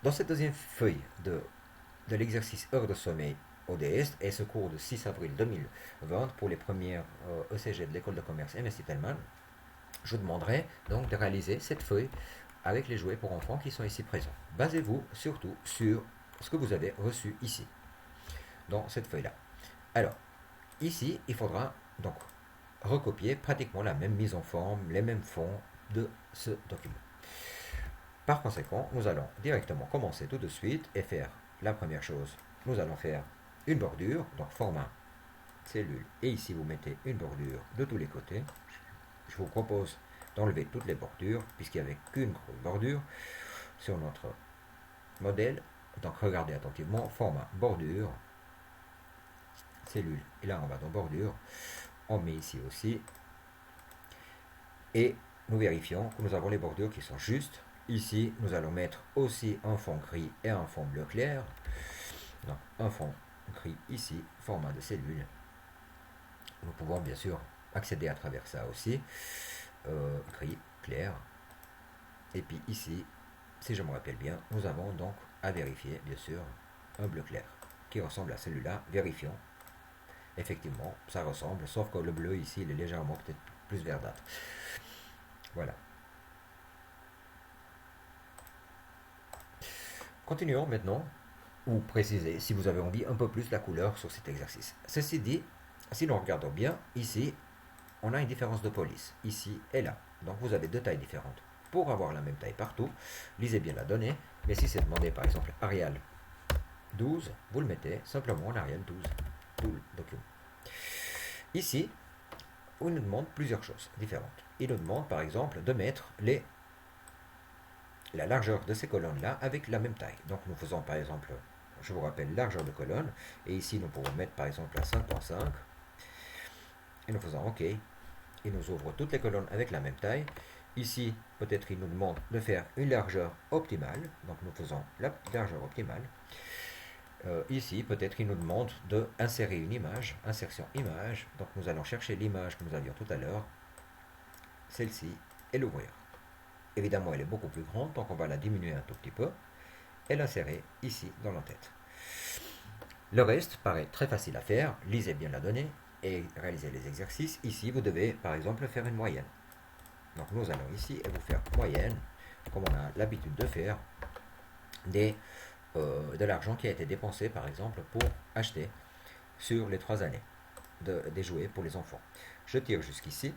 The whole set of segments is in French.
Dans cette deuxième feuille de l'exercice heure de sommeil ODS et ce cours de 6 avril 2020 pour les premières ECG de l'école de commerce M. Titelman, je vous demanderai donc de réaliser cette feuille avec les jouets pour enfants qui sont ici présents. Basez-vous surtout sur ce que vous avez reçu ici, dans cette feuille-là. Alors, ici, il faudra donc recopier pratiquement la même mise en forme, les mêmes fonds de ce document. Par conséquent, nous allons directement commencer tout de suite et faire la première chose. Nous allons faire une bordure, donc format cellule, et ici vous mettez une bordure de tous les côtés. Je vous propose d'enlever toutes les bordures, puisqu'il n'y avait qu'une grosse bordure sur notre modèle. Donc regardez attentivement, format bordure, cellule, et là on va dans bordure, on met ici aussi, et nous vérifions que nous avons les bordures qui sont justes. Ici, nous allons mettre aussi un fond gris et un fond bleu clair. Donc, un fond gris ici, format de cellule. Nous pouvons bien sûr accéder à travers ça aussi. Gris, clair. Et puis ici, si je me rappelle bien, nous avons donc à vérifier, bien sûr, un bleu clair qui ressemble à celui-là. Vérifions. Effectivement, ça ressemble, sauf que le bleu ici, il est légèrement peut-être plus verdâtre. Voilà. Continuons maintenant, ou précisez si vous avez envie un peu plus la couleur sur cet exercice. Ceci dit, si nous regardons bien, ici, on a une différence de police, ici et là. Donc vous avez deux tailles différentes. Pour avoir la même taille partout, lisez bien la donnée, mais si c'est demandé par exemple Arial 12, vous le mettez simplement en Arial 12, tout le document. Ici, on nous demande plusieurs choses différentes. Il nous demande par exemple de mettre la largeur de ces colonnes-là avec la même taille. Donc nous faisons par exemple, je vous rappelle, largeur de colonne, et ici nous pouvons mettre par exemple à 5.5, et nous faisons OK. Il nous ouvre toutes les colonnes avec la même taille. Ici, peut-être il nous demande de faire une largeur optimale, donc nous faisons la largeur optimale. Ici, peut-être il nous demande d'insérer une image, insertion image, donc nous allons chercher l'image que nous avions tout à l'heure, celle-ci, et l'ouvrir. Évidemment, elle est beaucoup plus grande, donc on va la diminuer un tout petit peu et l'insérer ici dans l'entête. Le reste paraît très facile à faire. Lisez bien la donnée et réalisez les exercices. Ici, vous devez par exemple faire une moyenne. Donc nous allons ici et vous faire moyenne, comme on a l'habitude de faire, de l'argent qui a été dépensé par exemple pour acheter sur les 3 années des jouets pour les enfants. Je tire jusqu'ici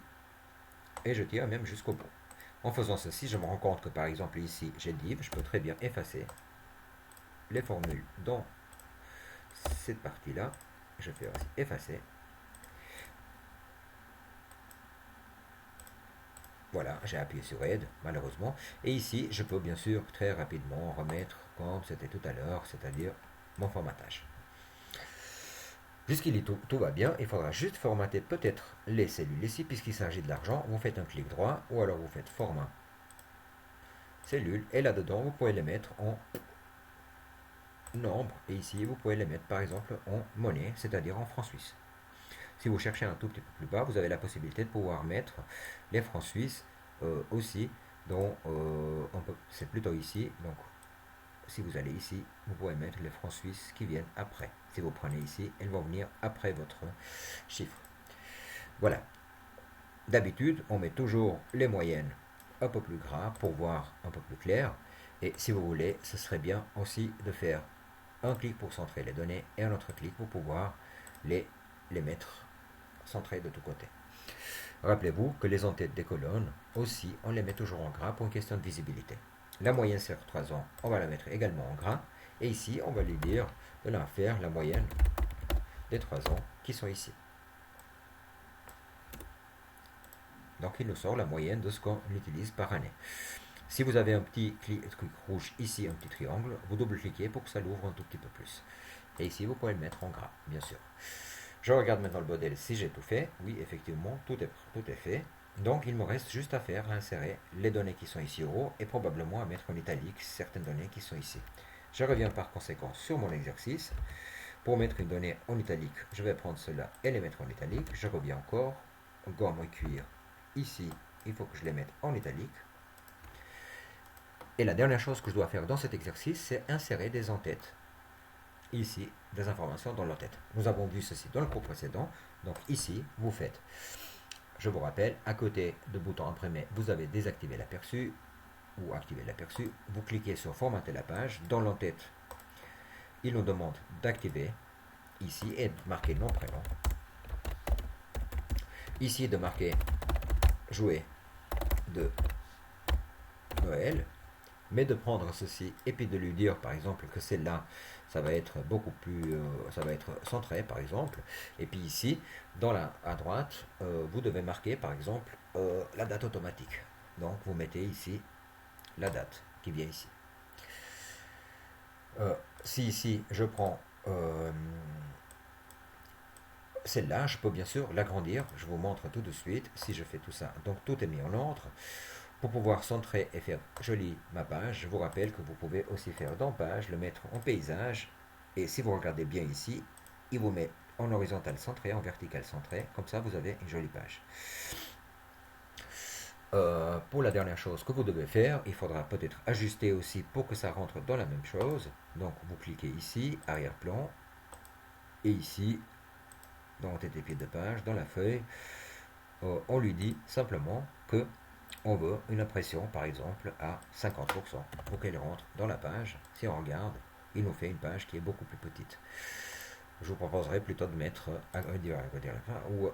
et je tire même jusqu'au bout. En faisant ceci, je me rends compte que par exemple ici j'ai div, je peux très bien effacer les formules dans cette partie-là. Je fais aussi effacer. Voilà, j'ai appuyé sur Aide, malheureusement. Et ici, je peux bien sûr très rapidement remettre comme c'était tout à l'heure, c'est-à-dire mon formatage. Jusqu'ici, tout va bien. Il faudra juste formater peut-être les cellules ici, puisqu'il s'agit de l'argent. Vous faites un clic droit, ou alors vous faites format cellules, et là-dedans, vous pouvez les mettre en nombre. Et ici, vous pouvez les mettre par exemple en monnaie, c'est-à-dire en francs suisses. Si vous cherchez un tout petit peu plus bas, vous avez la possibilité de pouvoir mettre les francs suisses aussi. Donc, c'est plutôt ici. Donc, si vous allez ici, vous pouvez mettre les francs suisses qui viennent après. Si vous prenez ici, elles vont venir après votre chiffre. Voilà. D'habitude, on met toujours les moyennes un peu plus gras pour voir un peu plus clair. Et si vous voulez, ce serait bien aussi de faire un clic pour centrer les données et un autre clic pour pouvoir les mettre centrés de tous côtés. Rappelez-vous que les entêtes des colonnes, aussi, on les met toujours en gras pour une question de visibilité. La moyenne sur 3 ans, on va la mettre également en gras. Et ici, on va lui dire de la faire la moyenne des 3 ans qui sont ici. Donc, il nous sort la moyenne de ce qu'on utilise par année. Si vous avez un petit clic rouge ici, un petit triangle, vous double-cliquez pour que ça l'ouvre un tout petit peu plus. Et ici, vous pouvez le mettre en gras, bien sûr. Je regarde maintenant le modèle si j'ai tout fait. Oui, effectivement, tout est fait. Donc, il me reste juste à faire insérer les données qui sont ici en haut et probablement à mettre en italique certaines données qui sont ici. Je reviens par conséquent sur mon exercice. Pour mettre une donnée en italique, je vais prendre cela et les mettre en italique. Je reviens encore. Gomme et cuir. Ici, il faut que je les mette en italique. Et la dernière chose que je dois faire dans cet exercice, c'est insérer des en-têtes. Ici, des informations dans l'en-tête. Nous avons vu ceci dans le cours précédent. Donc ici, vous faites, je vous rappelle, à côté de bouton imprimer, vous avez désactivé l'aperçu ou activer l'aperçu. Vous cliquez sur formater la page. Dans l'en-tête, il nous demande d'activer ici et de marquer nom prénom. Ici, de marquer jouer de Noël, mais de prendre ceci et puis de lui dire par exemple que celle-là ça va être beaucoup plus ça va être centré par exemple, et puis ici dans la à droite vous devez marquer par exemple la date automatique, donc vous mettez ici la date qui vient ici. Si ici je prends celle-là, je peux bien sûr l'agrandir, je vous montre tout de suite si je fais tout ça. Donc tout est mis en ordre. Pour pouvoir centrer et faire jolie ma page, je vous rappelle que vous pouvez aussi faire dans page, le mettre en paysage. Et si vous regardez bien ici, il vous met en horizontal centré, en vertical centré. Comme ça, vous avez une jolie page. Pour la dernière chose que vous devez faire, il faudra peut-être ajuster aussi pour que ça rentre dans la même chose. Donc vous cliquez ici, arrière-plan, et ici, dans tête et pied de page, dans la feuille, on lui dit simplement que on veut une impression par exemple à 50% pour qu'elle rentre dans la page. Si on regarde, il nous fait une page qui est beaucoup plus petite. Je vous proposerai plutôt de mettre agrandir ou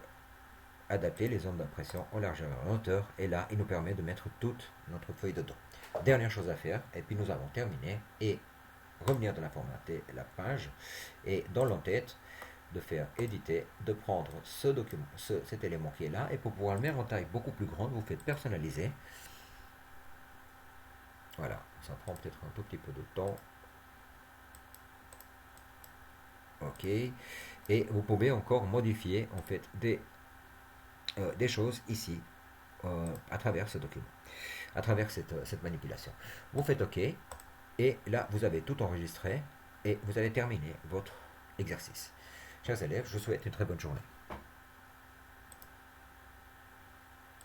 adapter les zones d'impression en largeur et en hauteur, et là il nous permet de mettre toute notre feuille dedans. Dernière chose à faire, et puis nous avons terminé, et revenir dans la formater la page, et dans l'entête de faire éditer, de prendre ce document, cet élément qui est là, et pour pouvoir le mettre en taille beaucoup plus grande, vous faites personnaliser. Voilà, ça prend peut-être un tout petit peu de temps. Ok, et vous pouvez encore modifier en fait des choses ici à travers ce document, à travers cette manipulation. Vous faites OK, et là vous avez tout enregistré et vous avez terminé votre exercice. Chers élèves, je vous souhaite une très bonne journée.